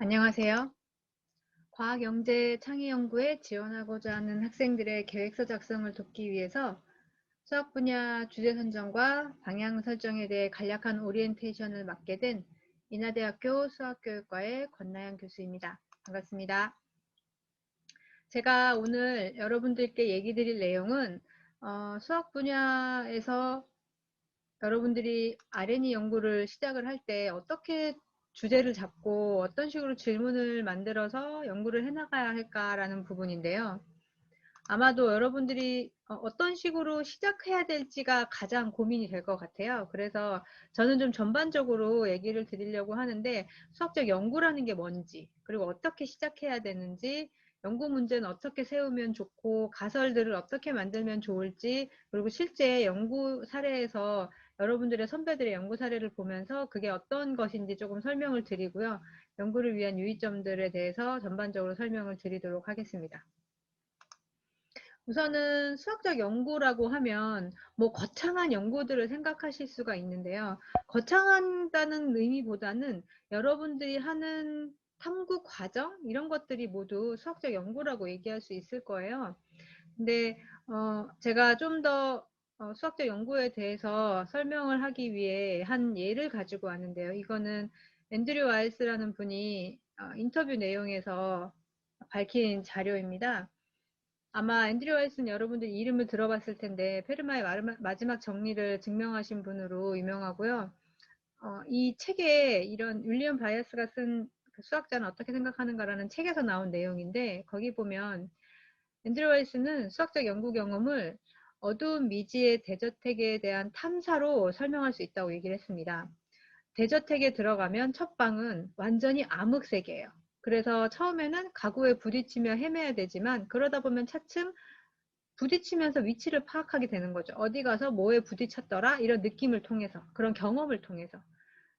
안녕하세요. 과학영재 창의연구에 지원하고자 하는 학생들의 계획서 작성을 돕기 위해서 수학 분야 주제 선정과 방향 설정에 대해 간략한 오리엔테이션을 맡게 된 인하대학교 수학교육과의 권나영 교수입니다. 반갑습니다. 제가 오늘 여러분들께 얘기 드릴 내용은 수학 분야에서 여러분들이 R&E 연구를 시작을 할 때 어떻게 주제를 잡고 어떤 식으로 질문을 만들어서 연구를 해나가야 할까라는 부분인데요. 아마도 여러분들이 어떤 식으로 시작해야 될지가 가장 고민이 될 것 같아요. 그래서 저는 좀 전반적으로 얘기를 드리려고 하는데 수학적 연구라는 게 뭔지, 그리고 어떻게 시작해야 되는지, 연구 문제는 어떻게 세우면 좋고 가설들을 어떻게 만들면 좋을지, 그리고 실제 연구 사례에서 여러분들의 선배들의 연구 사례를 보면서 그게 어떤 것인지 조금 설명을 드리고요. 연구를 위한 유의점들에 대해서 전반적으로 설명을 드리도록 하겠습니다. 우선은 수학적 연구라고 하면 뭐 거창한 연구들을 생각하실 수가 있는데요. 거창하다는 의미보다는 여러분들이 하는 탐구 과정 이런 것들이 모두 수학적 연구라고 얘기할 수 있을 거예요. 근데 제가 좀 더 수학적 연구에 대해서 설명을 하기 위해 한 예를 가지고 왔는데요. 이거는 앤드류 와일스라는 분이 인터뷰 내용에서 밝힌 자료입니다. 아마 앤드류 와이스는 여러분들 이름을 들어봤을 텐데 페르마의 마지막 정리를 증명하신 분으로 유명하고요. 이 책에 이런 윌리엄 바이어스가 쓴 그 수학자는 어떻게 생각하는가라는 책에서 나온 내용인데 거기 보면 앤드류 와이스는 수학적 연구 경험을 어두운 미지의 대저택에 대한 탐사로 설명할 수 있다고 얘기를 했습니다. 대저택에 들어가면 첫 방은 완전히 암흑 세계예요. 그래서 처음에는 가구에 부딪히며 헤매야 되지만 그러다 보면 차츰 부딪히면서 위치를 파악하게 되는 거죠. 어디 가서 뭐에 부딪혔더라 이런 느낌을 통해서, 그런 경험을 통해서.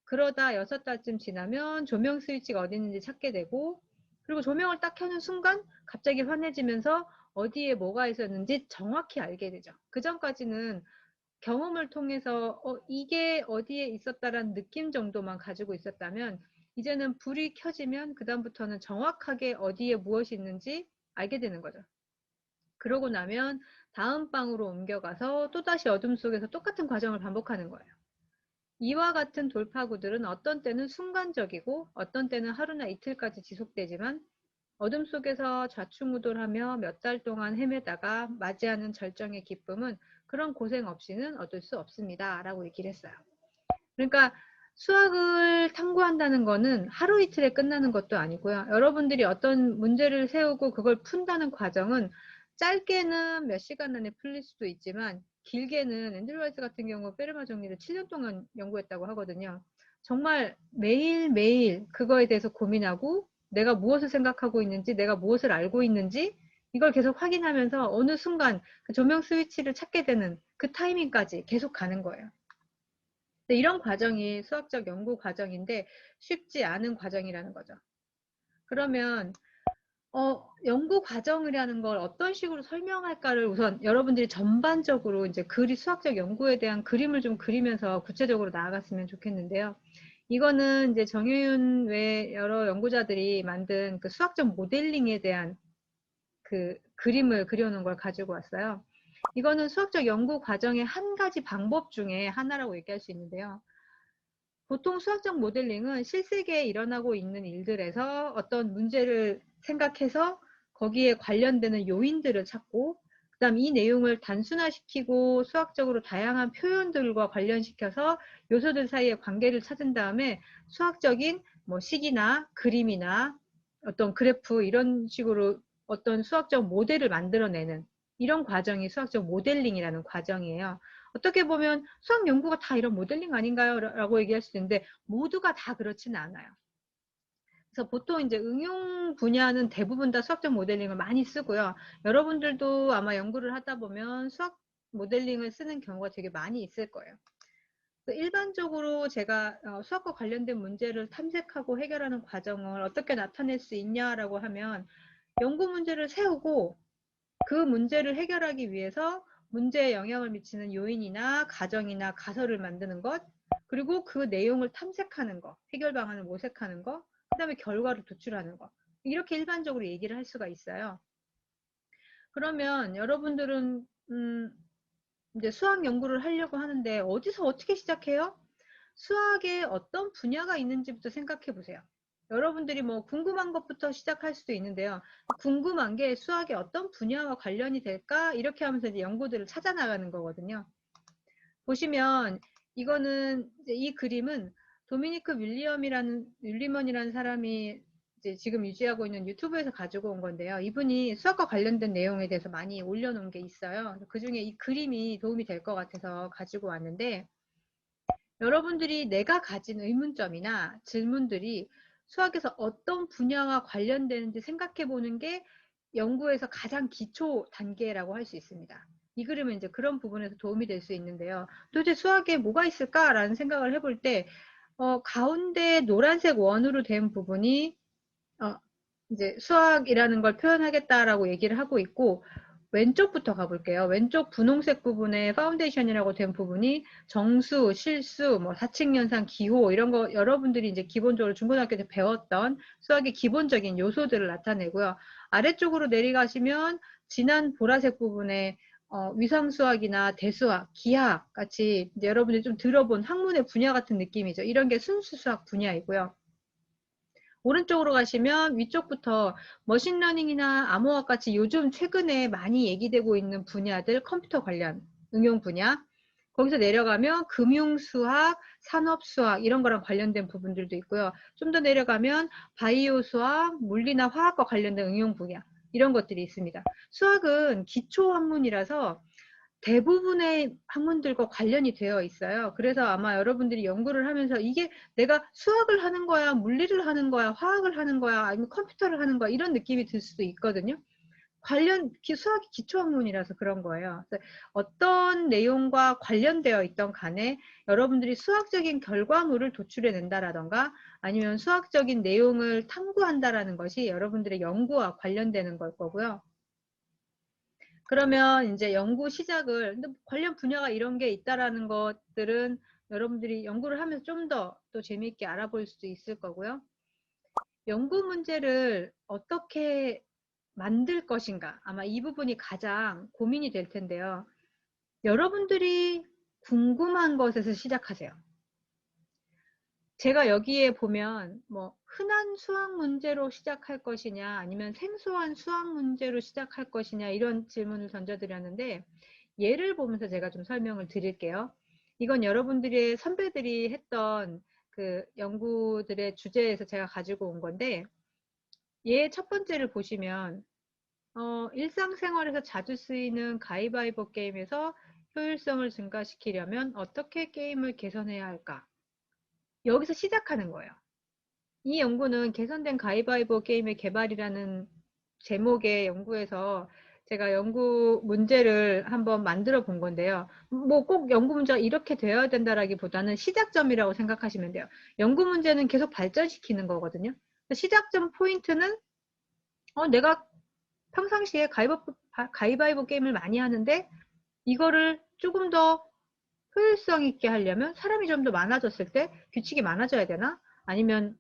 그러다 6달쯤 지나면 조명 스위치가 어디 있는지 찾게 되고, 그리고 조명을 딱 켜는 순간 갑자기 환해지면서 어디에 뭐가 있었는지 정확히 알게 되죠. 그 전까지는 경험을 통해서 이게 어디에 있었다라는 느낌 정도만 가지고 있었다면 이제는 불이 켜지면 그 다음부터는 정확하게 어디에 무엇이 있는지 알게 되는 거죠. 그러고 나면 다음 방으로 옮겨가서 또다시 어둠 속에서 똑같은 과정을 반복하는 거예요. 이와 같은 돌파구들은 어떤 때는 순간적이고 어떤 때는 하루나 이틀까지 지속되지만 어둠 속에서 좌충우돌하며 몇 달 동안 헤매다가 맞이하는 절정의 기쁨은 그런 고생 없이는 얻을 수 없습니다. 라고 얘기를 했어요. 그러니까 수학을 탐구한다는 거는 하루 이틀에 끝나는 것도 아니고요. 여러분들이 어떤 문제를 세우고 그걸 푼다는 과정은 짧게는 몇 시간 안에 풀릴 수도 있지만 길게는 앤드류 와이스 같은 경우 페르마 정리를 7년 동안 연구했다고 하거든요. 정말 매일매일 그거에 대해서 고민하고 내가 무엇을 생각하고 있는지, 내가 무엇을 알고 있는지 이걸 계속 확인하면서 어느 순간 그 조명 스위치를 찾게 되는 그 타이밍까지 계속 가는 거예요. 이런 과정이 수학적 연구 과정인데 쉽지 않은 과정이라는 거죠. 그러면 연구 과정이라는 걸 어떤 식으로 설명할까를 우선 여러분들이 전반적으로 이제 수학적 연구에 대한 그림을 좀 그리면서 구체적으로 나아갔으면 좋겠는데요. 이거는 이제 정효윤 외 여러 연구자들이 만든 그 수학적 모델링에 대한 그 그림을 그려놓은 걸 가지고 왔어요. 이거는 수학적 연구 과정의 한 가지 방법 중에 하나라고 얘기할 수 있는데요. 보통 수학적 모델링은 실세계에 일어나고 있는 일들에서 어떤 문제를 생각해서 거기에 관련되는 요인들을 찾고 그다음 이 내용을 단순화시키고 수학적으로 다양한 표현들과 관련시켜서 요소들 사이의 관계를 찾은 다음에 수학적인 뭐 식이나 그림이나 어떤 그래프 이런 식으로 어떤 수학적 모델을 만들어내는 이런 과정이 수학적 모델링이라는 과정이에요. 어떻게 보면 수학 연구가 다 이런 모델링 아닌가요? 라고 얘기할 수 있는데 모두가 다 그렇지는 않아요. 그래서 보통 이제 응용 분야는 대부분 다 수학적 모델링을 많이 쓰고요. 여러분들도 아마 연구를 하다 보면 수학 모델링을 쓰는 경우가 되게 많이 있을 거예요. 일반적으로 제가 수학과 관련된 문제를 탐색하고 해결하는 과정을 어떻게 나타낼 수 있냐라고 하면 연구 문제를 세우고 그 문제를 해결하기 위해서 문제에 영향을 미치는 요인이나 가정이나 가설을 만드는 것, 그리고 그 내용을 탐색하는 것, 해결 방안을 모색하는 것, 그 그다음에 결과를 도출하는 거. 이렇게 일반적으로 얘기를 할 수가 있어요. 그러면 여러분들은 이제 수학 연구를 하려고 하는데 어디서 어떻게 시작해요? 수학에 어떤 분야가 있는지부터 생각해 보세요. 여러분들이 뭐 궁금한 것부터 시작할 수도 있는데요. 궁금한 게 수학의 어떤 분야와 관련이 될까? 이렇게 하면서 이제 연구들을 찾아 나가는 거거든요. 보시면 이거는 이제 이 그림은 도미니크 윌리먼이라는 사람이 이제 지금 유지하고 있는 유튜브에서 가지고 온 건데요. 이분이 수학과 관련된 내용에 대해서 많이 올려놓은 게 있어요. 그 중에 이 그림이 도움이 될 것 같아서 가지고 왔는데, 여러분들이 내가 가진 의문점이나 질문들이 수학에서 어떤 분야와 관련되는지 생각해 보는 게 연구에서 가장 기초 단계라고 할 수 있습니다. 이 그림은 이제 그런 부분에서 도움이 될 수 있는데요. 도대체 수학에 뭐가 있을까라는 생각을 해볼 때, 가운데 노란색 원으로 된 부분이 이제 수학이라는 걸 표현하겠다라고 얘기를 하고 있고, 왼쪽부터 가볼게요. 왼쪽 분홍색 부분에 파운데이션이라고 된 부분이 정수, 실수, 뭐 사칙연산, 기호 이런 거 여러분들이 이제 기본적으로 중고등학교 때 배웠던 수학의 기본적인 요소들을 나타내고요. 아래쪽으로 내려가시면 진한 보라색 부분에 위상수학이나 대수학, 기하학 같이 이제 여러분들이 좀 들어본 학문의 분야 같은 느낌이죠. 이런 게 순수 수학 분야이고요. 오른쪽으로 가시면 위쪽부터 머신러닝이나 암호학 같이 요즘 최근에 많이 얘기되고 있는 분야들, 컴퓨터 관련 응용 분야, 거기서 내려가면 금융수학, 산업수학 이런 거랑 관련된 부분들도 있고요. 좀 더 내려가면 바이오 수학, 물리나 화학과 관련된 응용 분야 이런 것들이 있습니다. 수학은 기초 학문이라서 대부분의 학문들과 관련이 되어 있어요. 그래서 아마 여러분들이 연구를 하면서 이게 내가 수학을 하는 거야, 물리를 하는 거야, 화학을 하는 거야, 아니면 컴퓨터를 하는 거야 이런 느낌이 들 수도 있거든요. 수학이 기초학문이라서 그런 거예요. 어떤 내용과 관련되어 있던 간에 여러분들이 수학적인 결과물을 도출해낸다라던가 아니면 수학적인 내용을 탐구한다라는 것이 여러분들의 연구와 관련되는 걸 거고요. 그러면 이제 연구 시작을, 근데 관련 분야가 이런 게 있다라는 것들은 여러분들이 연구를 하면서 좀 더 또 재미있게 알아볼 수도 있을 거고요. 연구 문제를 어떻게 만들 것인가. 아마 이 부분이 가장 고민이 될 텐데요. 여러분들이 궁금한 것에서 시작하세요. 제가 여기에 보면 뭐 흔한 수학 문제로 시작할 것이냐 아니면 생소한 수학 문제로 시작할 것이냐 이런 질문을 던져드렸는데 예를 보면서 제가 좀 설명을 드릴게요. 이건 여러분들의 선배들이 했던 그 연구들의 주제에서 제가 가지고 온 건데 얘 첫 번째를 보시면 일상생활에서 자주 쓰이는 가위바위보 게임에서 효율성을 증가시키려면 어떻게 게임을 개선해야 할까? 여기서 시작하는 거예요. 이 연구는 개선된 가위바위보 게임의 개발이라는 제목의 연구에서 제가 연구 문제를 한번 만들어 본 건데요. 뭐 꼭 연구 문제가 이렇게 되어야 된다라기보다는 시작점이라고 생각하시면 돼요. 연구 문제는 계속 발전시키는 거거든요. 시작점 포인트는 내가 평상시에 가위바위보 게임을 많이 하는데 이거를 조금 더 효율성 있게 하려면 사람이 좀 더 많아졌을 때 규칙이 많아져야 되나? 아니면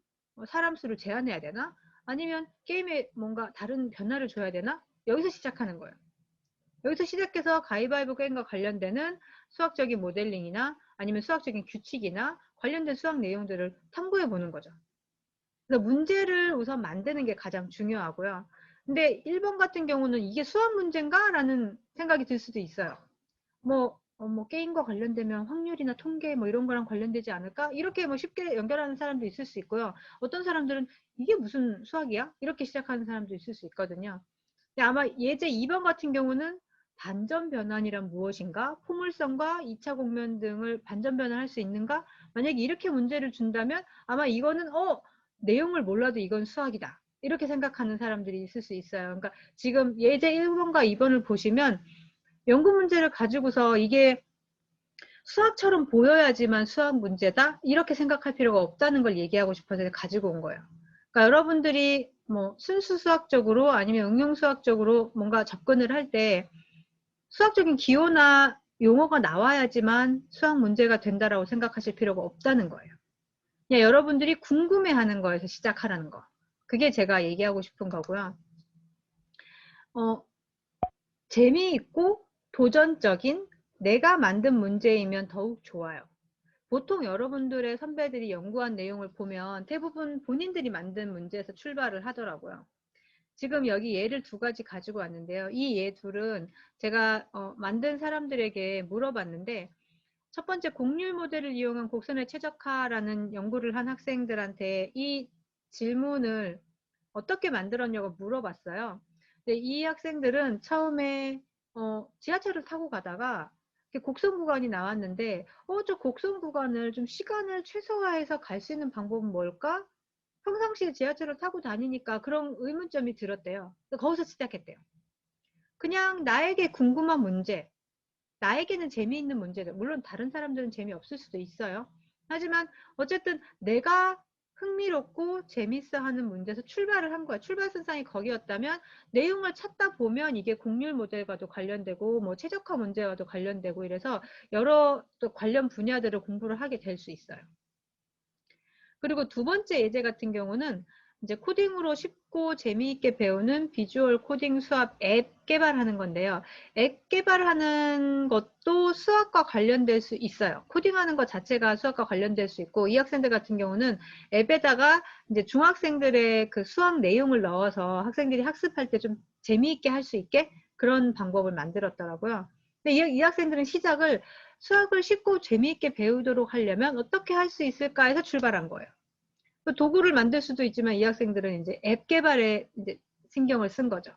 사람 수를 제한해야 되나? 아니면 게임에 뭔가 다른 변화를 줘야 되나? 여기서 시작하는 거예요. 여기서 시작해서 가위바위보 게임과 관련되는 수학적인 모델링이나 아니면 수학적인 규칙이나 관련된 수학 내용들을 탐구해 보는 거죠. 그래서 문제를 우선 만드는 게 가장 중요하고요. 근데 1번 같은 경우는 이게 수학 문제인가? 라는 생각이 들 수도 있어요. 뭐 게임과 관련되면 확률이나 통계 뭐 이런 거랑 관련되지 않을까? 이렇게 뭐 쉽게 연결하는 사람도 있을 수 있고요. 어떤 사람들은 이게 무슨 수학이야? 이렇게 시작하는 사람도 있을 수 있거든요. 근데 아마 예제 2번 같은 경우는 반전 변환이란 무엇인가? 포물선과 2차 공면 등을 반전 변환할 수 있는가? 만약에 이렇게 문제를 준다면 아마 이거는 내용을 몰라도 이건 수학이다. 이렇게 생각하는 사람들이 있을 수 있어요. 그러니까 지금 예제 1번과 2번을 보시면 연구 문제를 가지고서 이게 수학처럼 보여야지만 수학 문제다? 이렇게 생각할 필요가 없다는 걸 얘기하고 싶어서 가지고 온 거예요. 그러니까 여러분들이 뭐 순수 수학적으로 아니면 응용 수학적으로 뭔가 접근을 할 때 수학적인 기호나 용어가 나와야지만 수학 문제가 된다라고 생각하실 필요가 없다는 거예요. 그냥 여러분들이 궁금해하는 거에서 시작하라는 거. 그게 제가 얘기하고 싶은 거고요. 재미있고 도전적인 내가 만든 문제이면 더욱 좋아요. 보통 여러분들의 선배들이 연구한 내용을 보면 대부분 본인들이 만든 문제에서 출발을 하더라고요. 지금 여기 예를 두 가지 가지고 왔는데요. 이 예 둘은 제가 만든 사람들에게 물어봤는데, 첫 번째 곡률 모델을 이용한 곡선의 최적화라는 연구를 한 학생들한테 이 질문을 어떻게 만들었냐고 물어봤어요. 근데 이 학생들은 처음에 지하철을 타고 가다가 곡선 구간이 나왔는데 저 곡선 구간을 좀 시간을 최소화해서 갈 수 있는 방법은 뭘까? 평상시에 지하철을 타고 다니니까 그런 의문점이 들었대요. 거기서 시작했대요. 그냥 나에게 궁금한 문제, 나에게는 재미있는 문제들, 물론 다른 사람들은 재미없을 수도 있어요. 하지만 어쨌든 내가 흥미롭고 재밌어 하는 문제에서 출발을 한 거야. 출발선상이 거기였다면 내용을 찾다 보면 이게 곡률 모델과도 관련되고 뭐 최적화 문제와도 관련되고 이래서 여러 또 관련 분야들을 공부를 하게 될 수 있어요. 그리고 두 번째 예제 같은 경우는 이제 코딩으로 쉽고 재미있게 배우는 비주얼 코딩 수업 앱 개발하는 건데요. 앱 개발하는 것도 수학과 관련될 수 있어요. 코딩하는 것 자체가 수학과 관련될 수 있고, 이 학생들 같은 경우는 앱에다가 이제 중학생들의 그 수학 내용을 넣어서 학생들이 학습할 때 좀 재미있게 할 수 있게 그런 방법을 만들었더라고요. 근데 이 학생들은 시작을 수학을 쉽고 재미있게 배우도록 하려면 어떻게 할 수 있을까 해서 출발한 거예요. 도구를 만들 수도 있지만 이 학생들은 이제 앱 개발에 이제 신경을 쓴 거죠.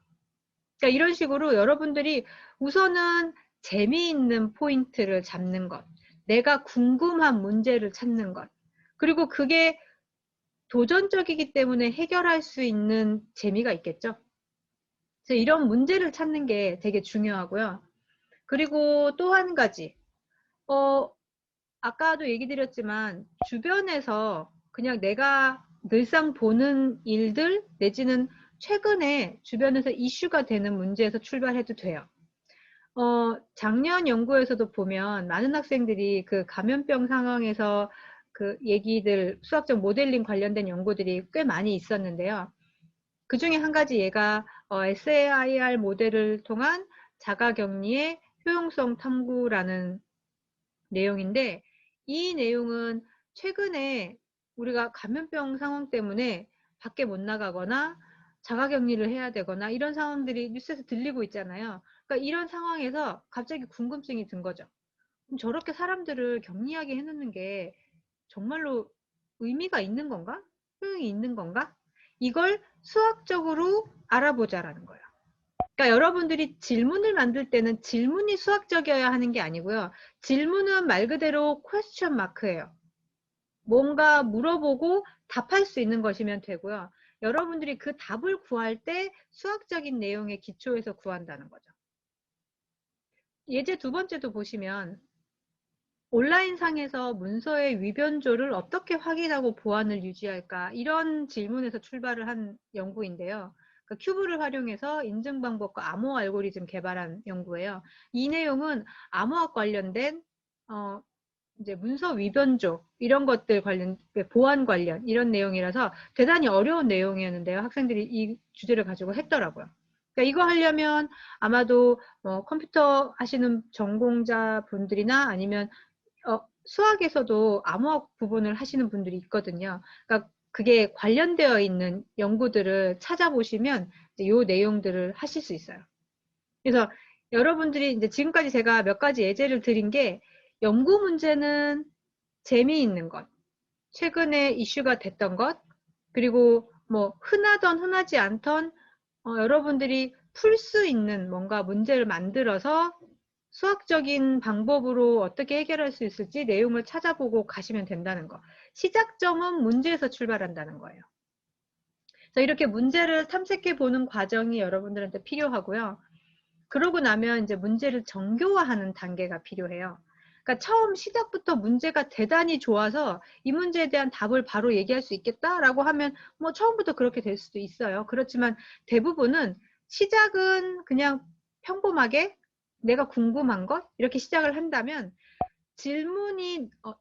그러니까 이런 식으로 여러분들이 우선은 재미있는 포인트를 잡는 것, 내가 궁금한 문제를 찾는 것, 그리고 그게 도전적이기 때문에 해결할 수 있는 재미가 있겠죠. 그래서 이런 문제를 찾는 게 되게 중요하고요. 그리고 또 한 가지, 아까도 얘기 드렸지만 주변에서 그냥 내가 늘상 보는 일들 내지는 최근에 주변에서 이슈가 되는 문제에서 출발해도 돼요. 작년 연구에서도 보면 많은 학생들이 그 감염병 상황에서 그 얘기들, 수학적 모델링 관련된 연구들이 꽤 많이 있었는데요. 그 중에 한 가지 얘가 SAIR 모델을 통한 자가격리의 효용성 탐구라는 내용인데, 이 내용은 최근에 우리가 감염병 상황 때문에 밖에 못 나가거나 자가격리를 해야 되거나 이런 상황들이 뉴스에서 들리고 있잖아요. 그러니까 이런 상황에서 갑자기 궁금증이 든 거죠. 그럼 저렇게 사람들을 격리하게 해놓는 게 정말로 의미가 있는 건가? 효용이 있는 건가? 이걸 수학적으로 알아보자라는 거예요. 그러니까 여러분들이 질문을 만들 때는 질문이 수학적이어야 하는 게 아니고요. 질문은 말 그대로 퀘스천 마크예요. 뭔가 물어보고 답할 수 있는 것이면 되고요. 여러분들이 그 답을 구할 때 수학적인 내용의 기초에서 구한다는 거죠. 예제 두 번째도 보시면 온라인상에서 문서의 위변조를 어떻게 확인하고 보안을 유지할까? 이런 질문에서 출발을 한 연구인데요. 그 큐브를 활용해서 인증 방법과 암호 알고리즘 개발한 연구예요. 이 내용은 암호학 관련된 이제 문서 위변조 이런 것들 관련 보안 관련 이런 내용이라서 대단히 어려운 내용이었는데요. 학생들이 이 주제를 가지고 했더라고요. 그러니까 이거 하려면 아마도 컴퓨터 하시는 전공자 분들이나 아니면 수학에서도 암호학 부분을 하시는 분들이 있거든요. 그러니까 그게 관련되어 있는 연구들을 찾아보시면 이제 요 내용들을 하실 수 있어요. 그래서 여러분들이 이제 지금까지 제가 몇 가지 예제를 드린 게 연구 문제는 재미있는 것, 최근에 이슈가 됐던 것, 그리고 뭐 흔하던 흔하지 않던 여러분들이 풀 수 있는 뭔가 문제를 만들어서 수학적인 방법으로 어떻게 해결할 수 있을지 내용을 찾아보고 가시면 된다는 거. 시작점은 문제에서 출발한다는 거예요. 그래서 이렇게 문제를 탐색해 보는 과정이 여러분들한테 필요하고요. 그러고 나면 이제 문제를 정교화하는 단계가 필요해요. 그러니까 처음 시작부터 문제가 대단히 좋아서 이 문제에 대한 답을 바로 얘기할 수 있겠다라고 하면 뭐 처음부터 그렇게 될 수도 있어요. 그렇지만 대부분은 시작은 그냥 평범하게 내가 궁금한 것 이렇게 시작을 한다면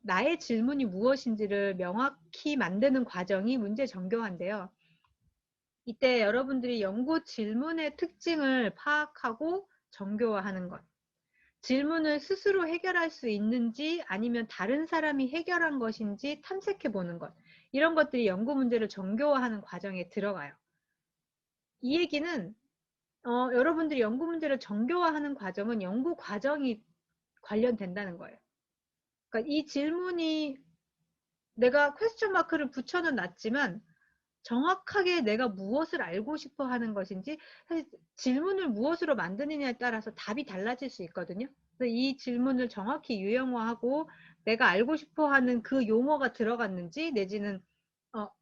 나의 질문이 무엇인지를 명확히 만드는 과정이 문제 정교화인데요. 이때 여러분들이 연구 질문의 특징을 파악하고 정교화하는 것. 질문을 스스로 해결할 수 있는지 아니면 다른 사람이 해결한 것인지 탐색해 보는 것. 이런 것들이 연구 문제를 정교화하는 과정에 들어가요. 이 얘기는 여러분들이 연구 문제를 정교화하는 과정은 연구 과정이 관련된다는 거예요. 그러니까 이 질문이 내가 퀘스천 마크를 붙여는 놨지만 정확하게 내가 무엇을 알고 싶어 하는 것인지, 사실 질문을 무엇으로 만드느냐에 따라서 답이 달라질 수 있거든요. 그래서 이 질문을 정확히 유형화하고 내가 알고 싶어 하는 그 용어가 들어갔는지, 내지는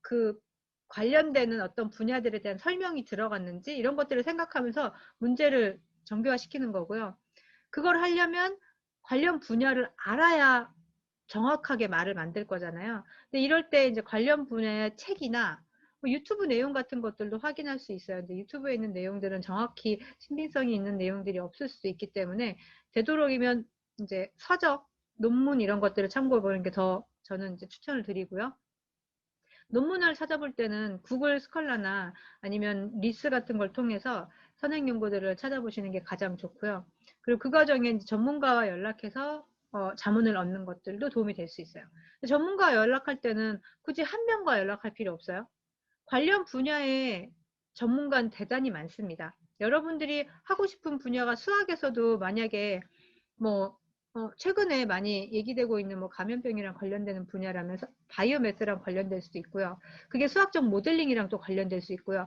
그 관련되는 어떤 분야들에 대한 설명이 들어갔는지, 이런 것들을 생각하면서 문제를 정교화시키는 거고요. 그걸 하려면 관련 분야를 알아야 정확하게 말을 만들 거잖아요. 근데 이럴 때 이제 관련 분야의 책이나 뭐 유튜브 내용 같은 것들도 확인할 수 있어요. 근데 유튜브에 있는 내용들은 정확히 신빙성이 있는 내용들이 없을 수도 있기 때문에 되도록이면 이제 서적, 논문 이런 것들을 참고해 보는 게 더 저는 이제 추천을 드리고요. 논문을 찾아볼 때는 구글 스칼라나 아니면 리스 같은 걸 통해서 선행 연구들을 찾아보시는 게 가장 좋고요. 그리고 그 과정에 이제 전문가와 연락해서 자문을 얻는 것들도 도움이 될 수 있어요. 전문가와 연락할 때는 굳이 한 명과 연락할 필요 없어요. 관련 분야의 전문가는 대단히 많습니다. 여러분들이 하고 싶은 분야가 수학에서도 만약에 뭐 최근에 많이 얘기되고 있는 뭐 감염병이랑 관련되는 분야라면 바이오매스랑 관련될 수도 있고요. 그게 수학적 모델링이랑 또 관련될 수 있고요.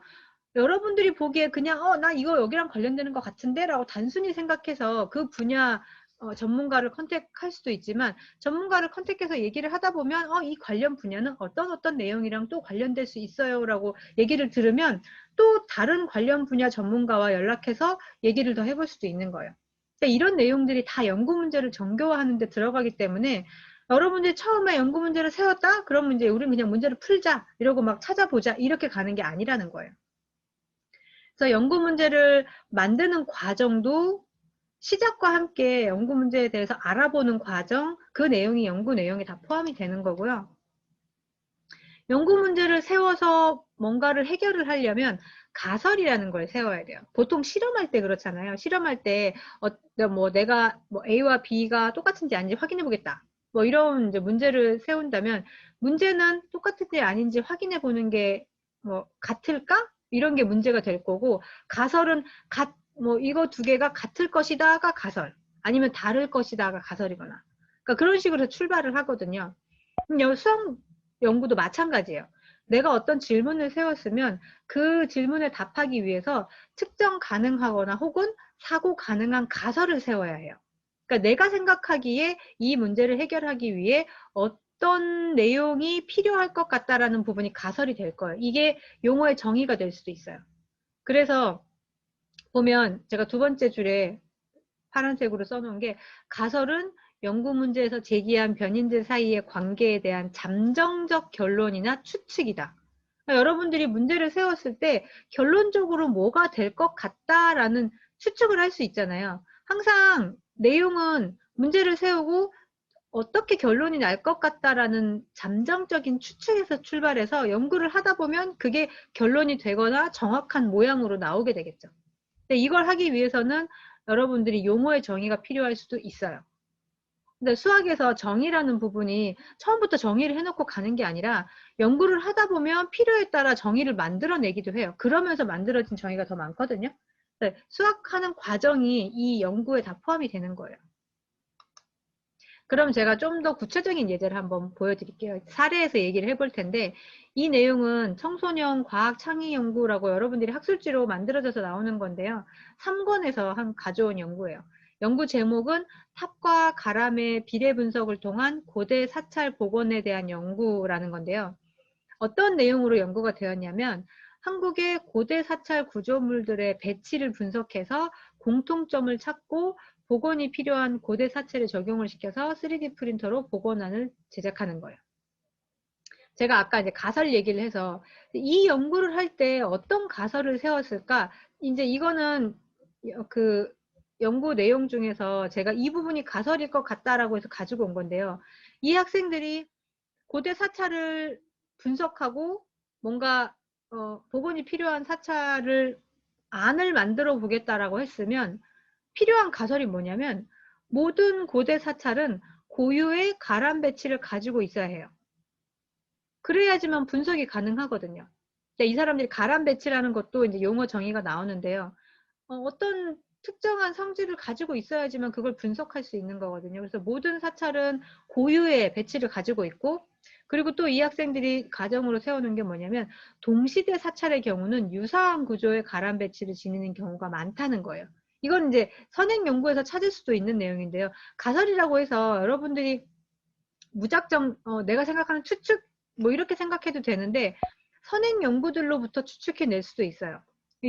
여러분들이 보기에 그냥 나 이거 여기랑 관련되는 것 같은데 라고 단순히 생각해서 그 분야 전문가를 컨택할 수도 있지만, 전문가를 컨택해서 얘기를 하다 보면 이 관련 분야는 어떤 내용이랑 또 관련될 수 있어요 라고 얘기를 들으면 또 다른 관련 분야 전문가와 연락해서 얘기를 더 해볼 수도 있는 거예요. 그러니까 이런 내용들이 다 연구 문제를 정교화하는 데 들어가기 때문에, 여러분들이 처음에 연구 문제를 세웠다? 그러면 이제 우리 그냥 문제를 풀자 이러고 막 찾아보자 이렇게 가는 게 아니라는 거예요. 그래서 연구 문제를 만드는 과정도 시작과 함께 연구 문제에 대해서 알아보는 과정, 그 내용이 연구 내용에 다 포함이 되는 거고요. 연구 문제를 세워서 뭔가를 해결을 하려면 가설이라는 걸 세워야 돼요. 보통 실험할 때 그렇잖아요. 실험할 때 내가 A와 B가 똑같은지 아닌지 확인해 보겠다. 뭐 이런 이제 문제를 세운다면, 문제는 똑같은지 아닌지 확인해 보는 게 뭐 같을까? 이런 게 문제가 될 거고, 가설은 이거 두 개가 같을 것이다가 가설, 아니면 다를 것이다가 가설이거나, 그러니까 그런 식으로 출발을 하거든요. 수학 연구도 마찬가지예요. 내가 어떤 질문을 세웠으면 그 질문에 답하기 위해서 측정 가능하거나 혹은 사고 가능한 가설을 세워야 해요. 그러니까 내가 생각하기에 이 문제를 해결하기 위해 어떤 내용이 필요할 것 같다라는 부분이 가설이 될 거예요. 이게 용어의 정의가 될 수도 있어요. 그래서 보면 제가 두 번째 줄에 파란색으로 써놓은 게, 가설은 연구 문제에서 제기한 변인들 사이의 관계에 대한 잠정적 결론이나 추측이다. 그러니까 여러분들이 문제를 세웠을 때 결론적으로 뭐가 될 것 같다라는 추측을 할 수 있잖아요. 항상 내용은 문제를 세우고 어떻게 결론이 날 것 같다라는 잠정적인 추측에서 출발해서 연구를 하다 보면 그게 결론이 되거나 정확한 모양으로 나오게 되겠죠. 근데 이걸 하기 위해서는 여러분들이 용어의 정의가 필요할 수도 있어요. 근데 수학에서 정의라는 부분이 처음부터 정의를 해놓고 가는 게 아니라 연구를 하다 보면 필요에 따라 정의를 만들어내기도 해요. 그러면서 만들어진 정의가 더 많거든요. 수학하는 과정이 이 연구에 다 포함이 되는 거예요. 그럼 제가 좀 더 구체적인 예제를 한번 보여드릴게요. 사례에서 얘기를 해볼 텐데, 이 내용은 청소년 과학 창의 연구라고 여러분들이 학술지로 만들어져서 나오는 건데요. 3권에서 가져온 연구예요. 연구 제목은 탑과 가람의 비례 분석을 통한 고대 사찰 복원에 대한 연구라는 건데요. 어떤 내용으로 연구가 되었냐면, 한국의 고대 사찰 구조물들의 배치를 분석해서 공통점을 찾고 복원이 필요한 고대 사찰에 적용을 시켜서 3D 프린터로 복원안을 제작하는 거예요. 제가 아까 이제 가설 얘기를 해서 이 연구를 할 때 어떤 가설을 세웠을까? 이제 이거는 그 연구 내용 중에서 제가 이 부분이 가설일 것 같다라고 해서 가지고 온 건데요. 이 학생들이 고대 사찰을 분석하고 뭔가 복원이 필요한 사찰을 안을 만들어 보겠다라고 했으면 필요한 가설이 뭐냐면 모든 고대 사찰은 고유의 가람 배치를 가지고 있어야 해요. 그래야지만 분석이 가능하거든요. 이 사람들이 가람 배치라는 것도 이제 용어 정의가 나오는데요. 어떤 특정한 성질을 가지고 있어야지만 그걸 분석할 수 있는 거거든요. 그래서 모든 사찰은 고유의 배치를 가지고 있고, 그리고 또 이 학생들이 가정으로 세우는 게 뭐냐면 동시대 사찰의 경우는 유사한 구조의 가람 배치를 지니는 경우가 많다는 거예요. 이건 이제 선행 연구에서 찾을 수도 있는 내용인데요. 가설이라고 해서 여러분들이 무작정 내가 생각하는 추측 뭐 이렇게 생각해도 되는데 선행 연구들로부터 추측해낼 수도 있어요.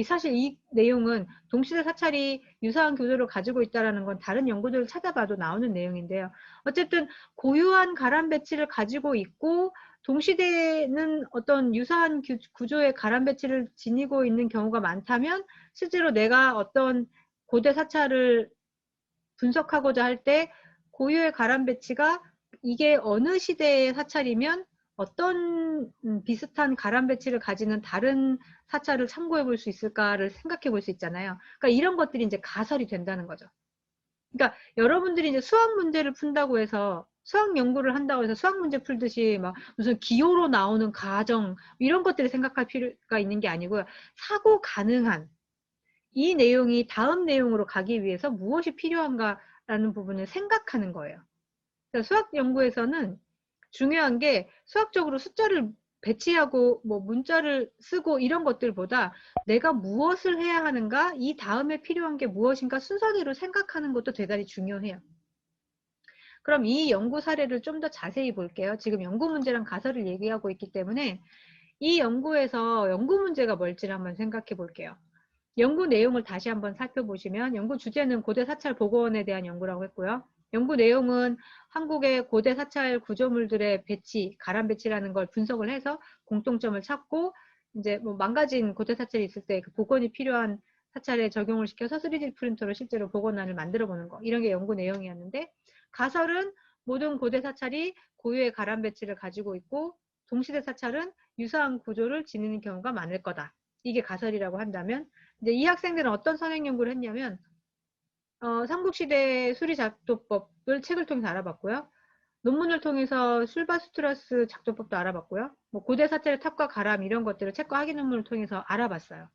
사실 이 내용은 동시대 사찰이 유사한 구조를 가지고 있다는 건 다른 연구들을 찾아봐도 나오는 내용인데요. 어쨌든 고유한 가람 배치를 가지고 있고 동시대는 어떤 유사한 구조의 가람 배치를 지니고 있는 경우가 많다면 실제로 내가 어떤 고대 사찰을 분석하고자 할 때 고유의 가람 배치가 이게 어느 시대의 사찰이면 어떤 비슷한 가람 배치를 가지는 다른 사찰을 참고해 볼 수 있을까를 생각해 볼 수 있잖아요. 그러니까 이런 것들이 이제 가설이 된다는 거죠. 그러니까 여러분들이 이제 수학 문제를 푼다고 해서 수학 연구를 한다고 해서 수학 문제 풀듯이 막 무슨 기호로 나오는 가정 이런 것들을 생각할 필요가 있는 게 아니고요. 사고 가능한 이 내용이 다음 내용으로 가기 위해서 무엇이 필요한가라는 부분을 생각하는 거예요. 수학 연구에서는 중요한 게 수학적으로 숫자를 배치하고 뭐 문자를 쓰고 이런 것들보다 내가 무엇을 해야 하는가, 이 다음에 필요한 게 무엇인가 순서대로 생각하는 것도 대단히 중요해요. 그럼 이 연구 사례를 좀 더 자세히 볼게요. 지금 연구 문제랑 가설을 얘기하고 있기 때문에 이 연구에서 연구 문제가 뭘지를 한번 생각해 볼게요. 연구 내용을 다시 한번 살펴보시면 연구 주제는 고대 사찰 복원에 대한 연구라고 했고요. 연구 내용은 한국의 고대 사찰 구조물들의 배치, 가람 배치라는 걸 분석을 해서 공통점을 찾고 이제 뭐 망가진 고대 사찰이 있을 때 그 복원이 필요한 사찰에 적용을 시켜서 3D 프린터로 실제로 복원안을 만들어 보는 거, 이런 게 연구 내용이었는데, 가설은 모든 고대 사찰이 고유의 가람 배치를 가지고 있고 동시대 사찰은 유사한 구조를 지니는 경우가 많을 거다. 이게 가설이라고 한다면, 이제 이 학생들은 어떤 선행 연구를 했냐면 삼국시대 수리작도법을 책을 통해서 알아봤고요. 논문을 통해서 술바스투라스 작도법도 알아봤고요. 뭐 고대 사찰의 탑과 가람 이런 것들을 책과 학위 논문을 통해서 알아봤어요.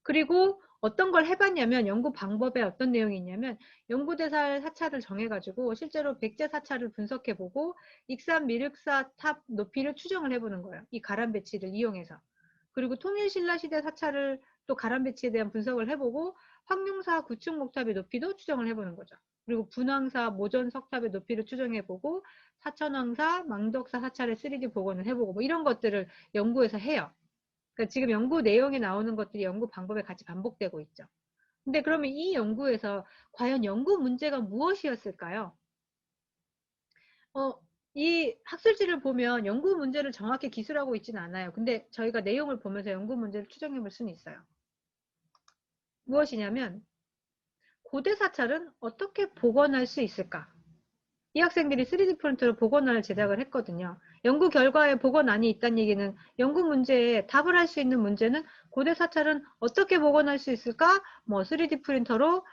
그리고 어떤 걸 해봤냐면 연구 방법에 어떤 내용이 있냐면 연구대사 사찰을 정해가지고 실제로 백제 사찰을 분석해보고 익산 미륵사 탑 높이를 추정을 해보는 거예요. 이 가람 배치를 이용해서. 그리고 통일신라시대 사찰을 또 가람 배치에 대한 분석을 해보고 황룡사 구층 목탑의 높이도 추정을 해보는 거죠. 그리고 분황사 모전 석탑의 높이를 추정해보고 사천왕사 망덕사 사찰의 3D 복원을 해보고 뭐 이런 것들을 연구해서 해요. 그러니까 지금 연구 내용에 나오는 것들이 연구 방법에 같이 반복되고 있죠. 근데 그러면 이 연구에서 과연 연구 문제가 무엇이었을까요? 이 학술지를 보면 연구 문제를 정확히 기술하고 있지는 않아요. 근데 저희가 내용을 보면서 연구 문제를 추정해 볼 수는 있어요. 무엇이냐면 고대 사찰은 어떻게 복원할 수 있을까? 이 학생들이 3D 프린터로 복원안을 제작을 했거든요. 연구 결과에 복원안이 있다는 얘기는 연구 문제에 답을 할 수 있는 문제는 고대 사찰은 어떻게 복원할 수 있을까? 뭐 3D 프린터로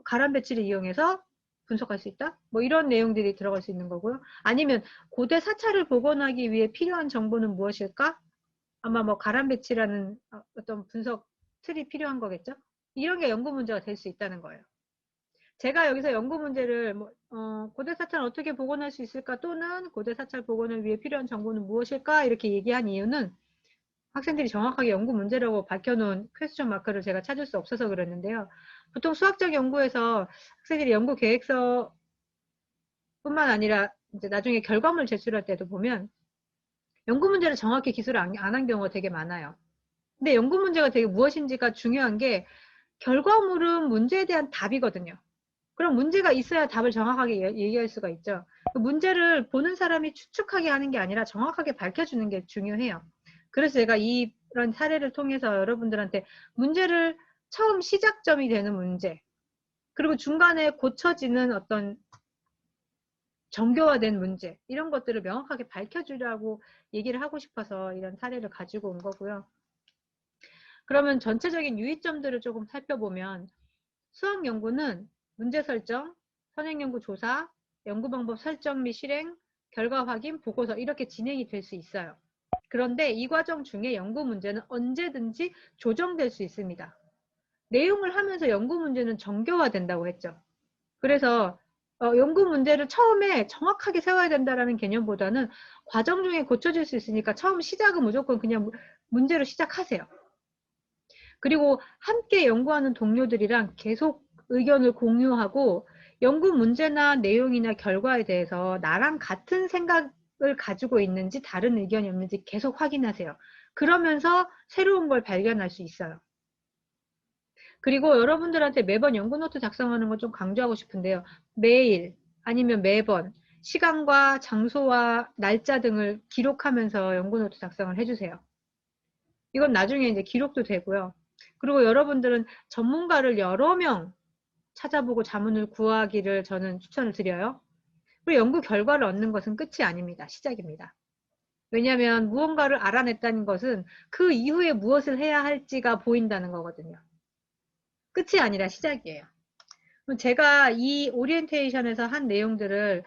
가람 배치를 이용해서 분석할 수 있다? 뭐 이런 내용들이 들어갈 수 있는 거고요. 아니면 고대 사찰을 복원하기 위해 필요한 정보는 무엇일까? 아마 뭐 가람 배치라는 어떤 분석 틀이 필요한 거겠죠? 이런 게 연구 문제가 될 수 있다는 거예요. 제가 여기서 연구 문제를 고대 사찰을 어떻게 복원할 수 있을까 또는 고대 사찰 복원을 위해 필요한 정보는 무엇일까 이렇게 얘기한 이유는 학생들이 정확하게 연구 문제라고 밝혀놓은 퀘스천 마크를 제가 찾을 수 없어서 그랬는데요. 보통 수학적 연구에서 학생들이 연구 계획서 뿐만 아니라 이제 나중에 결과물 제출할 때도 보면 연구 문제를 정확히 기술을 안 한 경우가 되게 많아요. 근데 연구 문제가 되게 무엇인지가 중요한 게 결과물은 문제에 대한 답이거든요. 그럼 문제가 있어야 답을 정확하게 얘기할 수가 있죠. 문제를 보는 사람이 추측하게 하는 게 아니라 정확하게 밝혀주는 게 중요해요. 그래서 제가 이런 사례를 통해서 여러분들한테 문제를 처음 시작점이 되는 문제, 그리고 중간에 고쳐지는 어떤 정교화된 문제, 이런 것들을 명확하게 밝혀주려고 얘기를 하고 싶어서 이런 사례를 가지고 온 거고요. 그러면 전체적인 유의점들을 조금 살펴보면, 수학 연구는 문제 설정, 선행 연구 조사, 연구 방법 설정 및 실행, 결과 확인, 보고서, 이렇게 진행이 될 수 있어요. 그런데 이 과정 중에 연구 문제는 언제든지 조정될 수 있습니다. 내용을 하면서 연구 문제는 정교화된다고 했죠. 그래서 연구 문제를 처음에 정확하게 세워야 된다는 개념보다는 과정 중에 고쳐질 수 있으니까 처음 시작은 무조건 그냥 문제로 시작하세요. 그리고 함께 연구하는 동료들이랑 계속 의견을 공유하고, 연구 문제나 내용이나 결과에 대해서 나랑 같은 생각을 가지고 있는지 다른 의견이 없는지 계속 확인하세요. 그러면서 새로운 걸 발견할 수 있어요. 그리고 여러분들한테 매번 연구 노트 작성하는 걸 좀 강조하고 싶은데요. 매일 아니면 매번 시간과 장소와 날짜 등을 기록하면서 연구 노트 작성을 해주세요. 이건 나중에 이제 기록도 되고요. 그리고 여러분들은 전문가를 여러 명 찾아보고 자문을 구하기를 저는 추천을 드려요. 그리고 연구 결과를 얻는 것은 끝이 아닙니다. 시작입니다. 왜냐하면 무언가를 알아냈다는 것은 그 이후에 무엇을 해야 할지가 보인다는 거거든요. 끝이 아니라 시작이에요. 제가 이 오리엔테이션에서 한 내용들을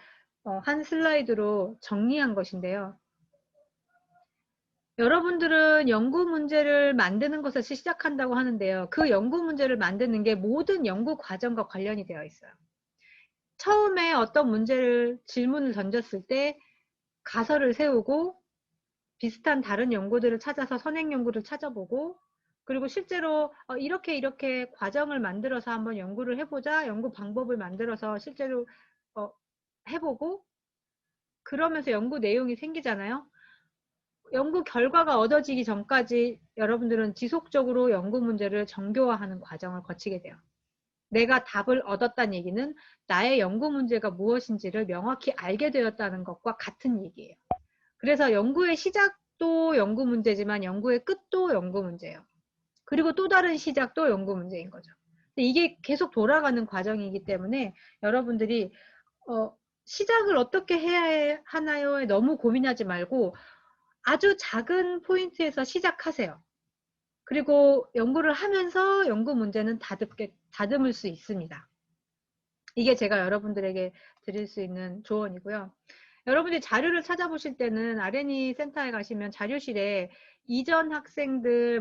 한 슬라이드로 정리한 것인데요. 여러분들은 연구 문제를 만드는 것을 시작한다고 하는데요. 그 연구 문제를 만드는 게 모든 연구 과정과 관련이 되어 있어요. 처음에 어떤 질문을 던졌을 때 가설을 세우고, 비슷한 다른 연구들을 찾아서 선행 연구를 찾아보고, 그리고 실제로 이렇게 과정을 만들어서 한번 연구를 해보자, 연구 방법을 만들어서 실제로 해보고, 그러면서 연구 내용이 생기잖아요. 연구 결과가 얻어지기 전까지 여러분들은 지속적으로 연구 문제를 정교화하는 과정을 거치게 돼요. 내가 답을 얻었다는 얘기는 나의 연구 문제가 무엇인지를 명확히 알게 되었다는 것과 같은 얘기예요. 그래서 연구의 시작도 연구 문제지만 연구의 끝도 연구 문제예요. 그리고 또 다른 시작도 연구 문제인 거죠. 이게 계속 돌아가는 과정이기 때문에 여러분들이 시작을 어떻게 해야 하나요에 너무 고민하지 말고 아주 작은 포인트에서 시작하세요. 그리고 연구를 하면서 연구 문제는 다듬을 수 있습니다. 이게 제가 여러분들에게 드릴 수 있는 조언이고요. 여러분들이 자료를 찾아보실 때는 R&E 센터에 가시면 자료실에 이전 학생들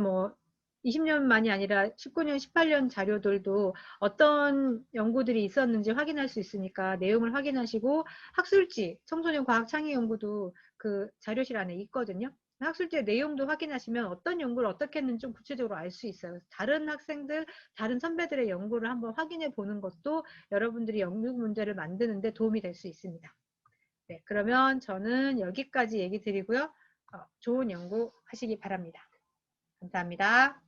20년만이 아니라 19년, 18년 자료들도 어떤 연구들이 있었는지 확인할 수 있으니까 내용을 확인하시고, 학술지, 청소년 과학 창의 연구도 그 자료실 안에 있거든요. 학술지 내용도 확인하시면 어떤 연구를 어떻게 했는지 좀 구체적으로 알 수 있어요. 다른 학생들, 다른 선배들의 연구를 한번 확인해 보는 것도 여러분들이 연구 문제를 만드는데 도움이 될 수 있습니다. 네, 그러면 저는 여기까지 얘기 드리고요. 좋은 연구 하시기 바랍니다. 감사합니다.